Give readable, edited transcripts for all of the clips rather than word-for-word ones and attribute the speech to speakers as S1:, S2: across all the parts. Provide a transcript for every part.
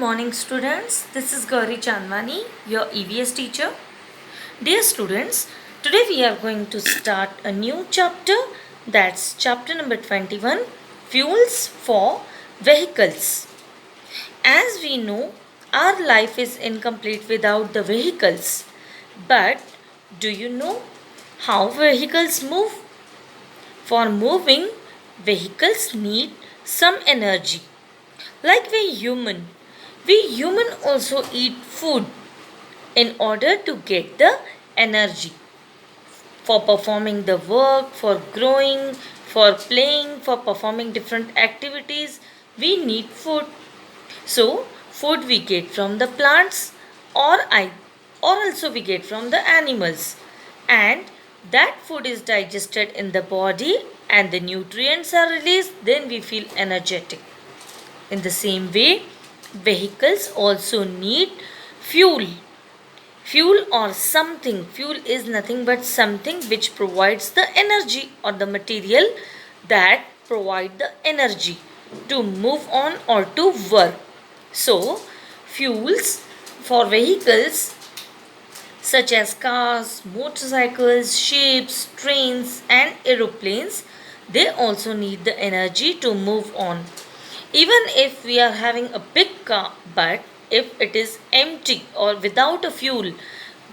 S1: morning, students. This is Gauri Chandwani, your EVS teacher. Dear students, today we are going to start a new chapter. That's chapter number 21, Fuels for Vehicles. As we know, our life is incomplete without the vehicles. But do you know how vehicles move? For moving, vehicles need some energy. Like we human also eat food in order to get the energy for performing the work, for growing, for playing, for performing different activities. We need food. So, food we get from the plants or also we get from the animals. And that food is digested in the body and the nutrients are released, then we feel energetic. In the same way, vehicles also need fuel. Fuel or something. Fuel is nothing but something which provides the energy or the material that provide the energy to move on or to work. So, fuels for vehicles such as cars, motorcycles, ships, trains, and aeroplanes, they also need the energy to move on. Even if we are having a big car, but if it is empty or without a fuel,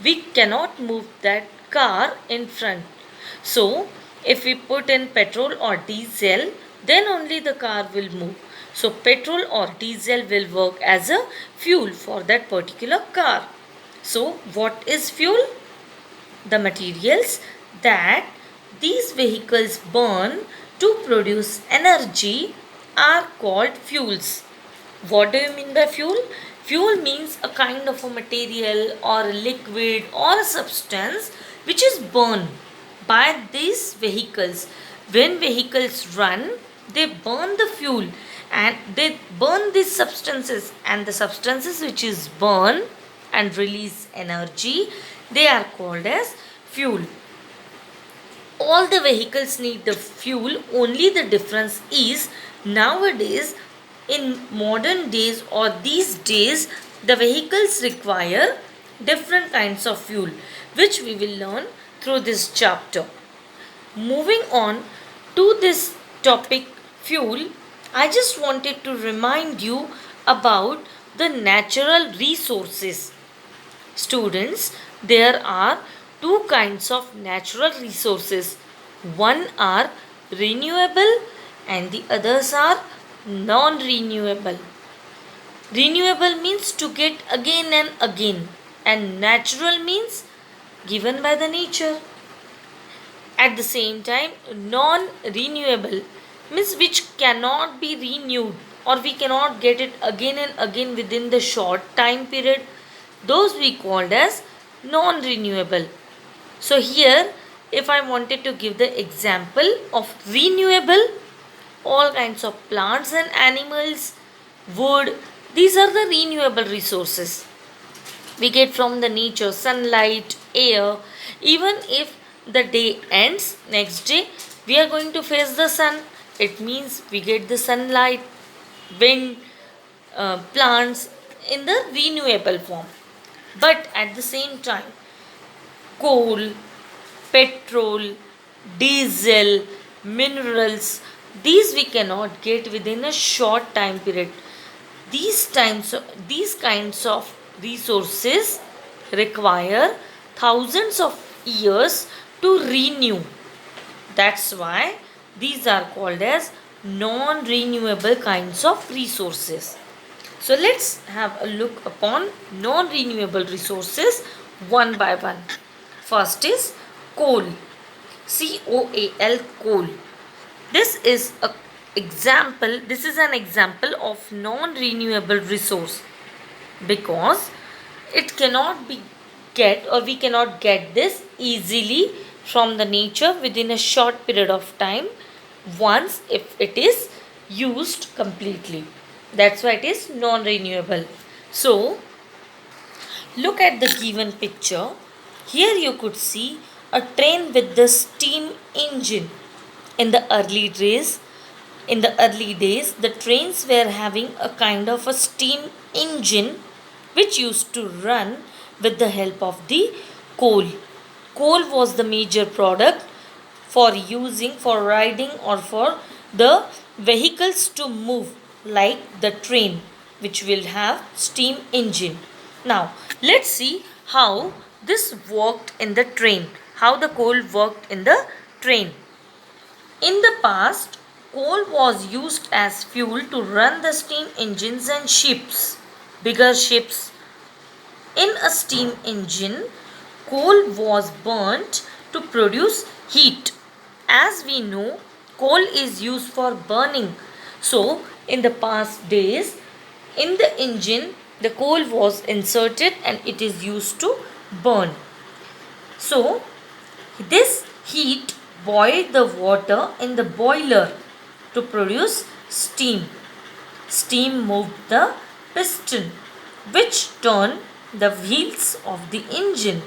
S1: we cannot move that car in front. So, if we put in petrol or diesel, then only the car will move. So, petrol or diesel will work as a fuel for that particular car. So, what is fuel? The materials that these vehicles burn to produce energy are called fuels. What do you mean by fuel? Fuel means a kind of a material or a liquid or a substance which is burned by these vehicles. When vehicles run, they burn the fuel and they burn these substances, and the substances which is burned and release energy, they are called as fuel. All the vehicles need the fuel, only the difference is nowadays, in modern days or these days, the vehicles require different kinds of fuel, which we will learn through this chapter. Moving on to this topic, fuel, I just wanted to remind you about the natural resources. Students, there are two kinds of natural resources. One are renewable and the others are non-renewable. Renewable means to get again and again, and natural means given by the nature. At the same time, non-renewable means which cannot be renewed or we cannot get it again and again within the short time period. Those we called as non-renewable. So here, if I wanted to give the example of renewable, all kinds of plants and animals, wood, these are the renewable resources we get from the nature, sunlight, air. Even if the day ends, next day we are going to face the sun, it means we get the sunlight, wind, plants in the renewable form. But at the same time, coal, petrol, diesel, minerals, these we cannot get within a short time period. These kinds of resources require thousands of years to renew. That's why these are called as non-renewable kinds of resources. So let's have a look upon non-renewable resources one by one. First is coal. COAL, coal. This is an example of non-renewable resource because it cannot be get or we cannot get this easily from the nature within a short period of time once if it is used completely. That's why it is non-renewable. So, look at the given picture. Here you could see a train with the steam engine. In the early days, In the early days, the trains were having a kind of a steam engine which used to run with the help of the coal. Coal was the major product for using for riding or for the vehicles to move, like the train which will have steam engine. Now let's see how this worked in the train, how the coal worked in the train. In the past, coal was used as fuel to run the steam engines and ships, bigger ships. In a steam engine, coal was burnt to produce heat. As we know, coal is used for burning. So, in the past days, in the engine, the coal was inserted and it is used to burn. So, this heat boiled the water in the boiler to produce steam. Steam moved the piston, which turned the wheels of the engine.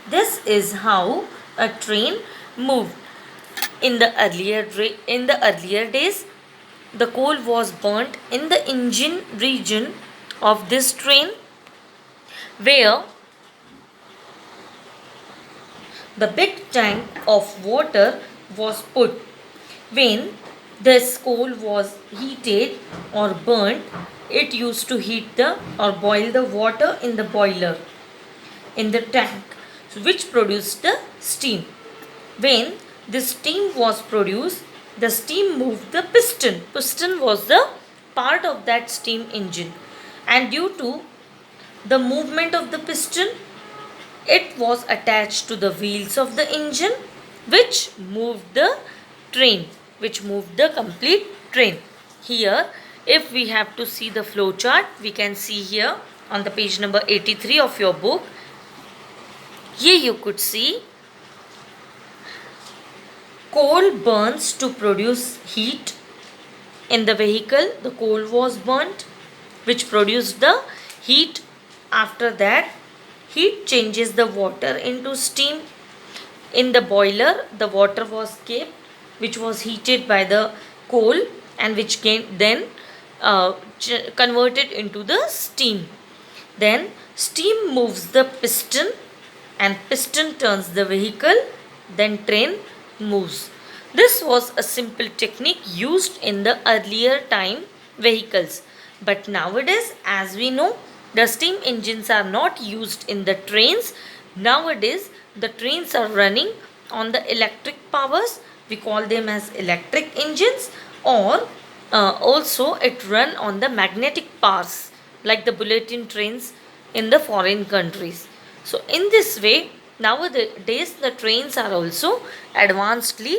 S1: This is how a train moved. In the earlier days, the coal was burnt in the engine region of this train, where the big tank of water was put. When this coal was heated or burnt, it used to heat the or boil the water in the boiler in the tank, which produced the steam. When the steam was produced, the steam moved the piston. Piston was the part of that steam engine, and due to the movement of the piston, it was attached to the wheels of the engine, which moved the train, which moved the complete train. Here, if we have to see the flow chart, we can see here on the page number 83 of your book. Here you could see coal burns to produce heat. In the vehicle, the coal was burnt, which produced the heat. After that, heat changes the water into steam. In the boiler, the water was kept, which was heated by the coal and which then converted into the steam. Then steam moves the piston and piston turns the vehicle, then train moves. This was a simple technique used in the earlier time vehicles. But nowadays, as we know, the steam engines are not used in the trains. Nowadays, the trains are running on the electric powers. We call them as electric engines, or also it run on the magnetic powers, like the bulletin trains in the foreign countries. So in this way, nowadays the trains are also advancedly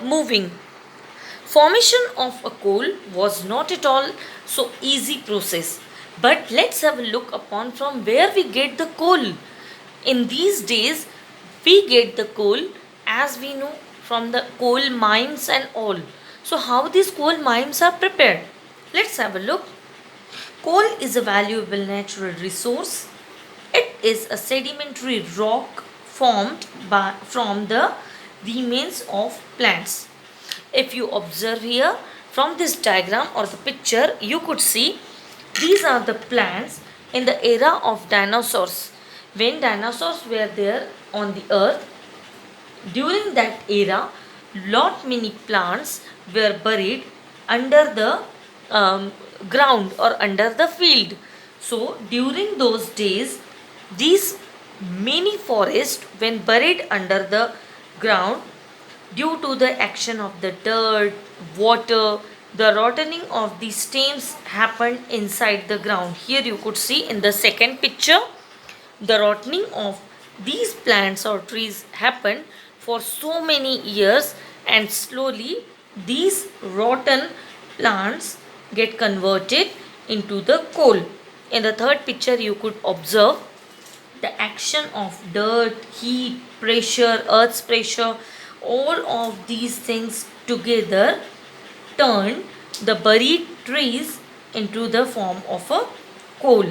S1: moving. Formation of a coal was not at all so easy process. But let's have a look upon from where we get the coal. In these days, we get the coal, as we know, from the coal mines and all. So how these coal mines are prepared? Let's have a look. Coal is a valuable natural resource. It is a sedimentary rock formed from the remains of plants. If you observe here from this diagram or the picture, you could see these are the plants in the era of dinosaurs. When dinosaurs were there on the earth, during that era, lot many plants were buried under the ground or under the field. So during those days, these many forests when buried under the ground, due to the action of the dirt, water, the rotting of the stems happened inside the ground. Here you could see in the second picture, the rotting of these plants or trees happened for so many years, and slowly these rotten plants get converted into the coal. In the third picture, you could observe the action of dirt, heat, pressure, earth's pressure, all of these things together turn the buried trees into the form of a coal.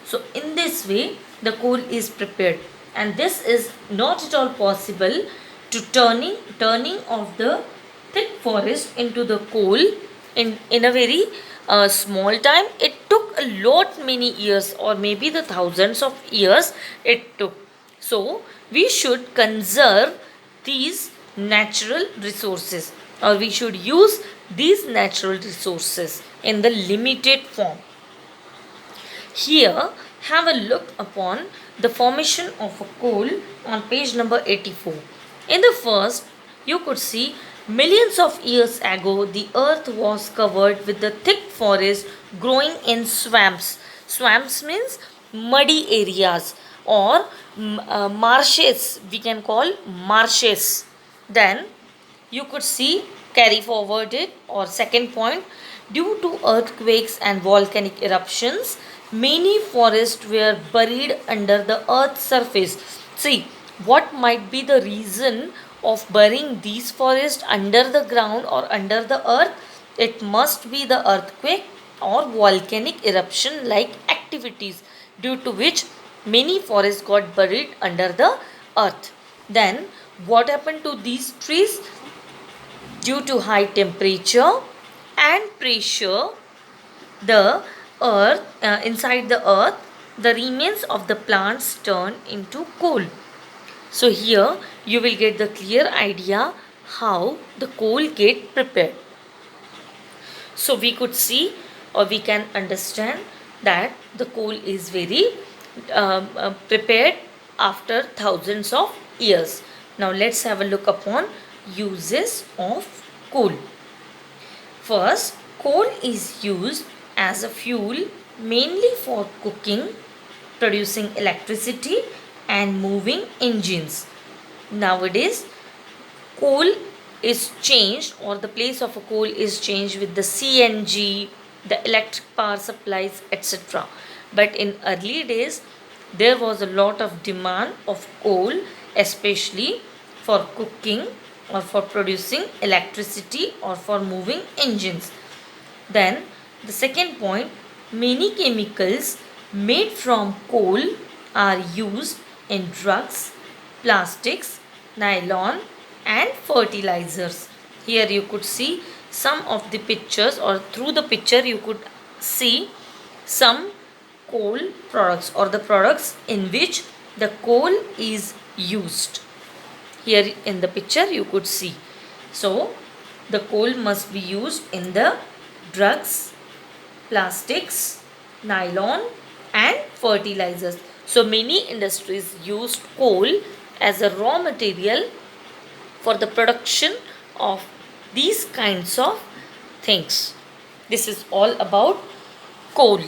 S1: So in this way, the coal is prepared, and this is not at all possible to turning of the thick forest into the coal in a very small time. It took a lot many years, or maybe the thousands of years it took. So we should conserve these natural resources, or we should use these natural resources in the limited form. Here, have a look upon the formation of a coal on page number 84. In the first, you could see millions of years ago, the earth was covered with the thick forest growing in swamps. Swamps means muddy areas, or marshes, we can call marshes. Then you could see, carry forward it, or second point, due to earthquakes and volcanic eruptions, many forests were buried under the earth's surface. See, what might be the reason of burying these forests under the ground or under the earth? It must be the earthquake or volcanic eruption like activities, due to which many forests got buried under the earth. Then what happened to these trees? Due to high temperature and pressure, the earth inside the earth, the remains of the plants turn into coal. So here you will get the clear idea how the coal get prepared. So we could see, or we can understand, that the coal is very prepared after thousands of years. Now let's have a look upon uses of coal. First, coal is used as a fuel mainly for cooking, producing electricity, and moving engines. Nowadays, coal is changed, or the place of a coal is changed with the CNG, the electric power supplies, etc. But in early days, there was a lot of demand of coal, especially for cooking, or for producing electricity, or for moving engines. Then the second point, many chemicals made from coal are used in drugs, plastics, nylon, and fertilizers. Here you could see some of the pictures, or through the picture you could see some coal products, or the products in which the coal is used. Here in the picture you could see. So the coal must be used in the drugs, plastics, nylon, and fertilizers. So many industries used coal as a raw material for the production of these kinds of things. This is all about coal.